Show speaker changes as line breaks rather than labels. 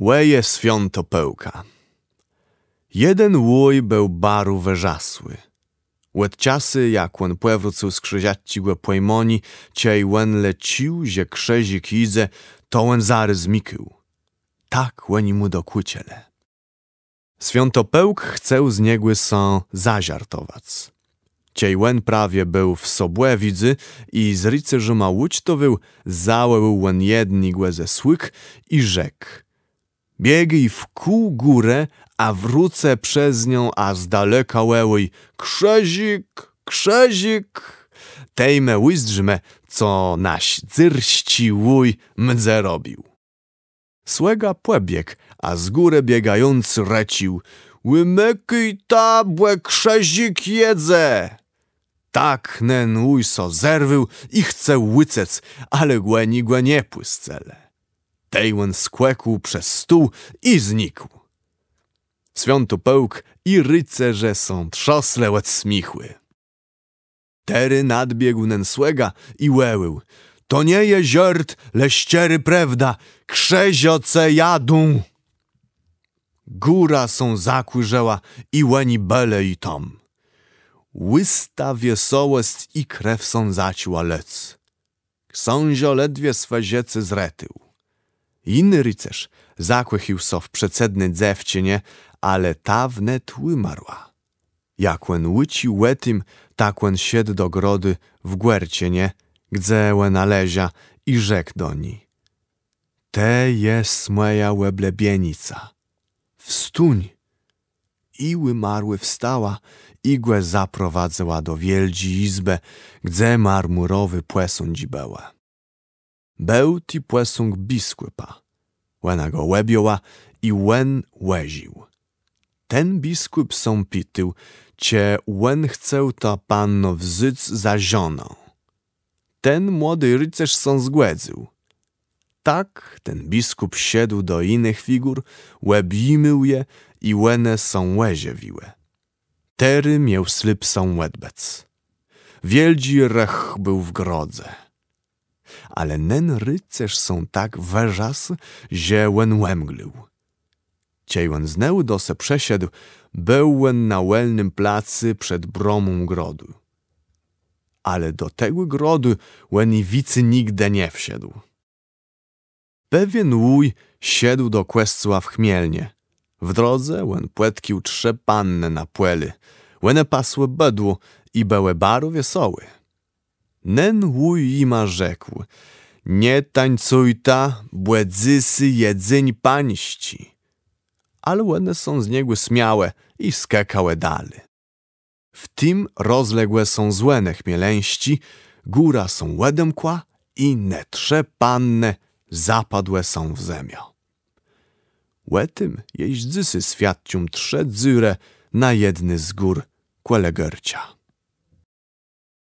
Łeje Świątopełka. Jeden łój był baru weżasły. Łet czasy, jak on powrócił z krzyżaci go pojmoni, ciej łen lecił, że krzezik idze, to łen zary zmikył. Tak łeni mu dokuciele. Świątopełk chcał z niegły są zażartować. Ciej łen prawie był w sobłe widzy i z rycerzyma ucztowył, założył łen jednigłe ze słyk i rzekł: biegij w kół górę, a wrócę przez nią, a z daleka łełuj: krzezik, krzezik! Tejme łyzdrzme, co naś dzyrści łój mdze robił. Słega płebieg, a z góry biegający recił: łymykyj ta, błe krzezik jedze! Tak nen łój so zerwył i chce łycec, ale głenigłe nie płyscele. Tejłen skłekł przez stół i znikł. Świątopełk i rycerze są trzosle łet smichły. Tery nadbiegł nen słega i łełył: to nie je ziort, le ściery prawda, krzezioce jadą. Góra są zakłyżeła i łeni bele i tom. Łysta wiesołość i krew są zaciła lec. Ksązio ledwie swe ziece zretył. Inny rycerz zakłychił so w przecedny dzewcienie, ale ta wnet wymarła. Jak łen łycił łetym, tak łen siedł do grody w gwercienie, gdzie łena lezia i rzekł do ni: te jest moja łeblebienica. Wstuń! I wymarły wstała, igłę zaprowadzała do wieldzi izbę, gdzie marmurowy płesądź była. Był ti płesąg biskupa. Łena go łebioła i łen łeził. Ten biskup są pitył, cie łen chcę ta panno wzyc za żoną. Ten młody rycerz są zgłedził. Tak ten biskup siedł do innych figur, łebimył je i łene są łeziewiłe. Tery miał slip są łedbec. Wieldzi rech był w grodze. Ale nen rycerz są tak weżas, że łen łemglił. Ciej łen zneł do se przesiedł, był łen na łelnym placy przed bromą grodu. Ale do tego grodu łen i wicy nigdy nie wsiedł. Pewien łój siedł do kwestła w Chmielnie. W drodze łen płetkił trze panne na płeli. Łene pasły bydło i były baru wesoły. Nen łój ima rzekł: nie tańcuj ta, błedzysy jedzyń pańści. Ale łene są z niego śmiałe i skakałe dali. W tym rozległe są złene chmieleńści, góra są łedemkła i ne trze panne zapadłe są w ziemię. Łetym jeźdzysy świadczą trze dzyrę na jedny z gór Kwelegercia.